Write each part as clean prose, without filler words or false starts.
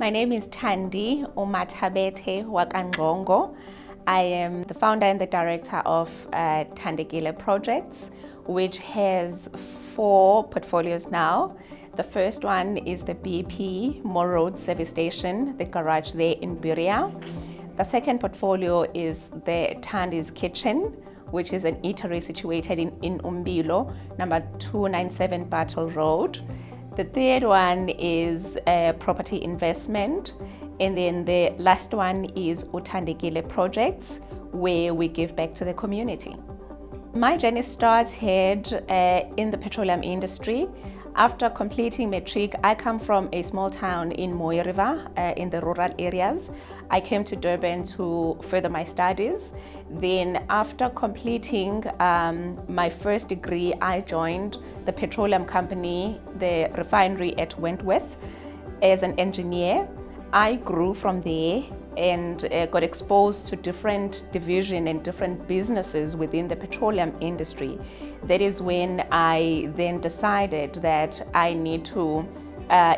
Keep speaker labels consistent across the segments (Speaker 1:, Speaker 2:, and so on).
Speaker 1: My name is Thandi MaThabethe Ngxongo. I am the founder and the director of Thandekile Projects, which has 4 portfolios now. The first one is the BP Mooi Road service station, the garage there in Biria. The second portfolio is the Thandi's Kitchen, which is an eatery situated in Umbilo, number 297 Battle Road. The third one is property investment. And then the last one is uThandekile Projects, where we give back to the community. My journey started in the petroleum industry. After completing matric, I come from a small town in Mooi River in the rural areas. I came to Durban to further my studies. Then after completing my first degree, I joined the petroleum company, the refinery at Wentworth, as an engineer. I grew from there and got exposed to different division and different businesses within the petroleum industry. That is when I then decided that I need to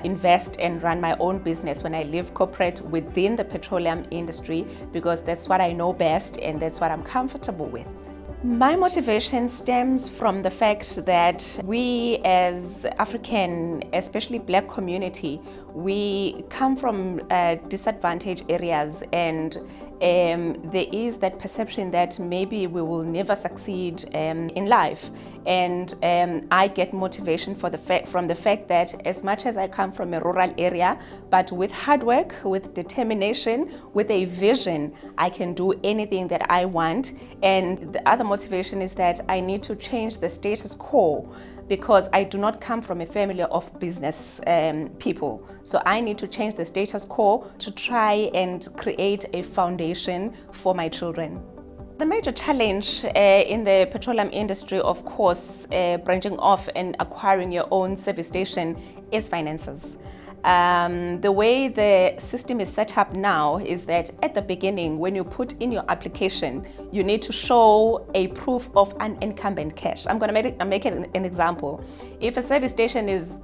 Speaker 1: invest and run my own business when I leave corporate within the petroleum industry, because that's what I know best and that's what I'm comfortable with. My motivation stems from the fact that we as African, especially Black community, we come from disadvantaged areas, and there is that perception that maybe we will never succeed in life. And I get motivation from the fact that as much as I come from a rural area, but with hard work, with determination, with a vision, I can do anything that I want. And the other motivation is that I need to change the status quo, because I do not come from a family of business people. So I need to change the status quo to try and create a foundation for my children. The major challenge in the petroleum industry, of course, branching off and acquiring your own service station, is finances. The way the system is set up now is that at the beginning, when you put in your application, you need to show a proof of unencumbered cash. I'm going to make an example. If a service station is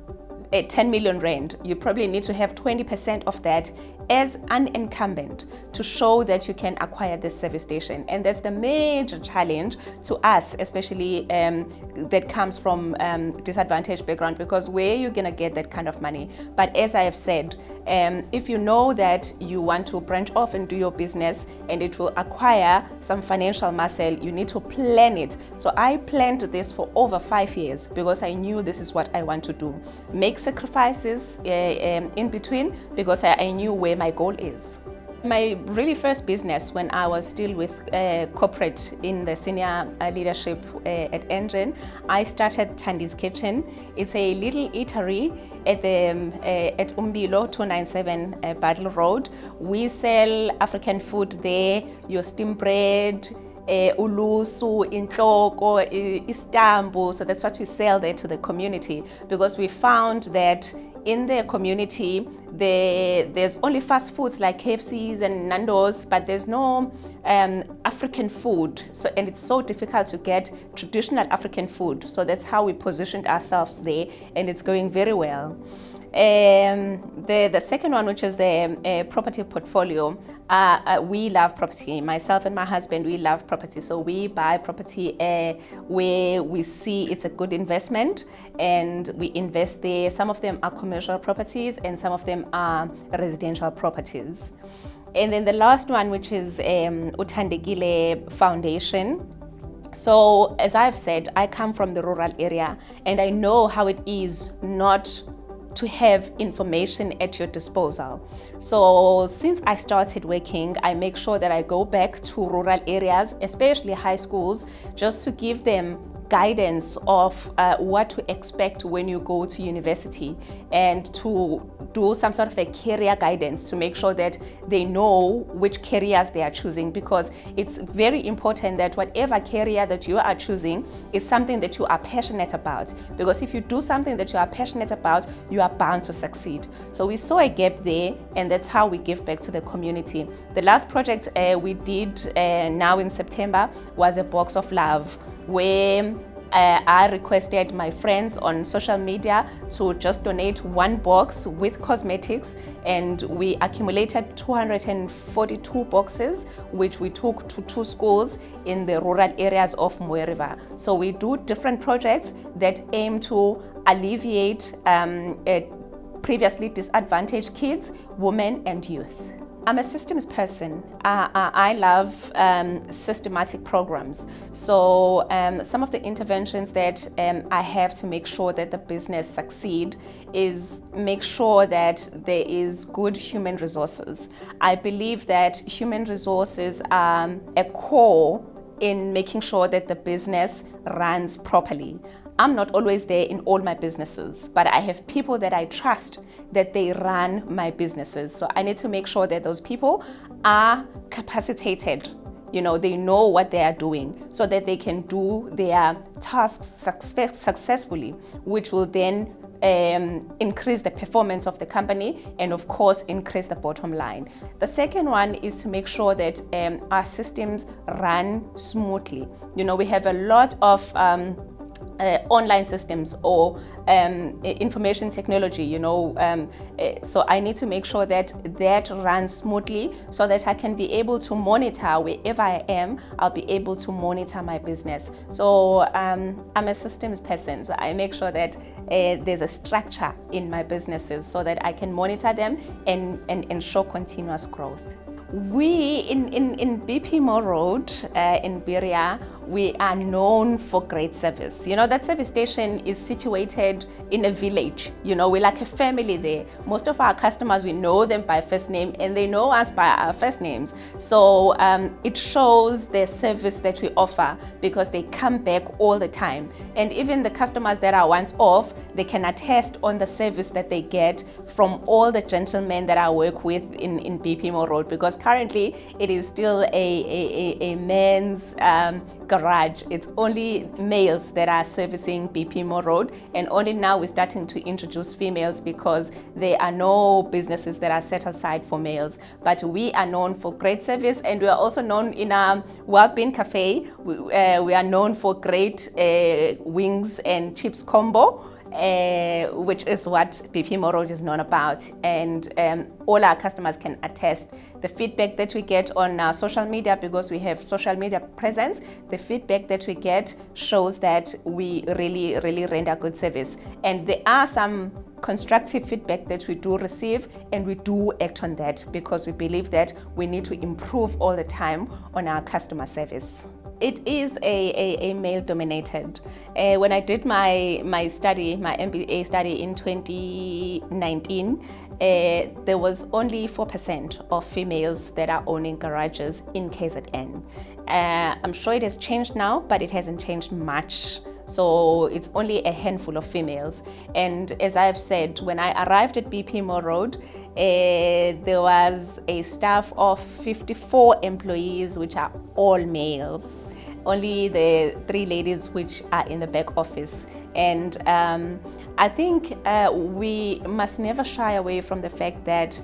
Speaker 1: 10 million rand, you probably need to have 20% of that as unencumbered to show that you can acquire this service station. And that's the major challenge to us, especially that comes from disadvantaged background, because where you're gonna get that kind of money. But as I have said, if you know that you want to branch off and do your business and it will acquire some financial muscle, you need to plan it. So I planned this for over 5 years because I knew this is what I want to do. Make sacrifices in between, because I knew where my goal is. My really first business, when I was still with corporate in the senior leadership at Engen, I started Thandi's Kitchen. It's a little eatery at Umbilo 297 Battle Road. We sell African food there, your steamed bread, ulusu, inhloko, istambu. So that's what we sell there to the community, because we found that in the community there's only fast foods like KFCs and Nando's, but there's no African food. So, and it's so difficult to get traditional African food. So that's how we positioned ourselves there, and it's going very well. The second one, which is the property portfolio, we love property. Myself and my husband, we love property. So we buy property where we see it's a good investment, and we invest there. Some of them are commercial properties and some of them are residential properties. And then the last one, which is uThandekile Foundation. So as I've said, I come from the rural area, and I know how it is not to have information at your disposal. So since I started working, I make sure that I go back to rural areas, especially high schools, just to give them guidance of what to expect when you go to university, and to do some sort of a career guidance to make sure that they know which careers they are choosing, because it's very important that whatever career that you are choosing is something that you are passionate about, because if you do something that you are passionate about, you are bound to succeed. So we saw a gap there, and that's how we give back to the community. The last project we did now in September was a box of love, where I requested my friends on social media to just donate one box with cosmetics, and we accumulated 242 boxes, which we took to 2 schools in the rural areas of Mooi River. So we do different projects that aim to alleviate previously disadvantaged kids, women, and youth. I'm a systems person. I love systematic programs. So some of the interventions that I have to make sure that the business succeed is make sure that there is good human resources. I believe that human resources are a core in making sure that the business runs properly. I'm not always there in all my businesses, but I have people that I trust that they run my businesses. So I need to make sure that those people are capacitated. You know, they know what they are doing so that they can do their tasks successfully, which will then increase the performance of the company and of course increase the bottom line. The second one is to make sure that our systems run smoothly. You know, we have a lot of online systems or information technology, you know, so I need to make sure that that runs smoothly so that I can be able to monitor wherever I am. I'll be able to monitor my business. So I'm a systems person, so I make sure that there's a structure in my businesses so that I can monitor them and ensure continuous growth. We in BP Moore Road in Beria, we are known for great service. You know, that service station is situated in a village. You know, we're like a family there. Most of our customers, we know them by first name and they know us by our first names. So it shows the service that we offer because they come back all the time. And even the customers that are once off, they can attest on the service that they get from all the gentlemen that I work with in BP Moore Road, because currently it is still a men's garage. It's only males that are servicing BP Moore Road, and only now we're starting to introduce females because there are no businesses that are set aside for males. But we are known for great service, and we are also known in our Well-Being Cafe. We are known for great wings and chips combo, which is what BP Moore Road is known about. And all our customers can attest. The feedback that we get on our social media, because we have social media presence, the feedback that we get shows that we really render good service. And there are some constructive feedback that we do receive, and we do act on that because we believe that we need to improve all the time on our customer service. It is a male-dominated. When I did my study, my MBA study in 2019, there was only 4% of females that are owning garages in KZN. I'm sure it has changed now, but it hasn't changed much. So it's only a handful of females. And as I've said, when I arrived at BP Moore Road, there was a staff of 54 employees, which are all males. Only the 3 ladies which are in the back office. And I think we must never shy away from the fact that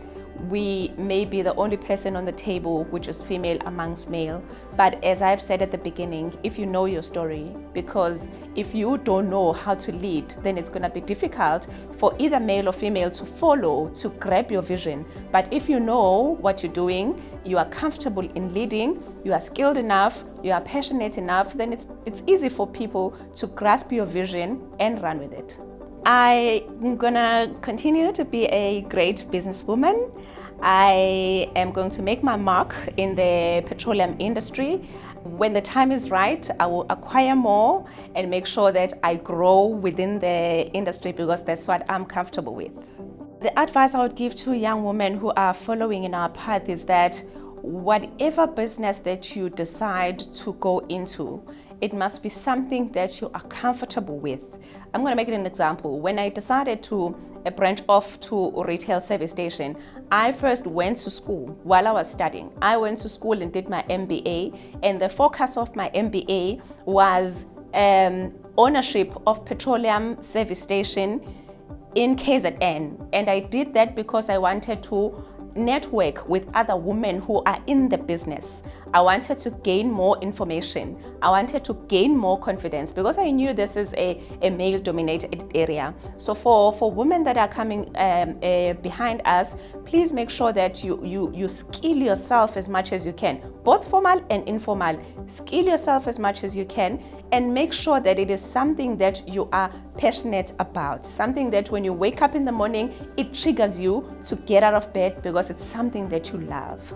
Speaker 1: we may be the only person on the table which is female amongst male. But as I've said at the beginning, if you know your story, because if you don't know how to lead, then it's going to be difficult for either male or female to follow, to grab your vision. But if you know what you're doing, you are comfortable in leading, you are skilled enough, you are passionate enough, then it's easy for people to grasp your vision and run with it. I'm gonna continue to be a great businesswoman. I am going to make my mark in the petroleum industry. When the time is right, I will acquire more and make sure that I grow within the industry because that's what I'm comfortable with. The advice I would give to young women who are following in our path is that whatever business that you decide to go into, it must be something that you are comfortable with. I'm going to make it an example. When I decided to branch off to a retail service station, I first went to school while I was studying. I went to school and did my MBA, and the focus of my MBA was ownership of petroleum service station in KZN. And I did that because I wanted to network with other women who are in the business. I wanted to gain more information. I wanted to gain more confidence because I knew this is a male-dominated area. So for women that are coming behind us, please make sure that you skill yourself as much as you can, both formal and informal. Skill yourself as much as you can and make sure that it is something that you are passionate about, something that when you wake up in the morning, it triggers you to get out of bed because it's something that you love.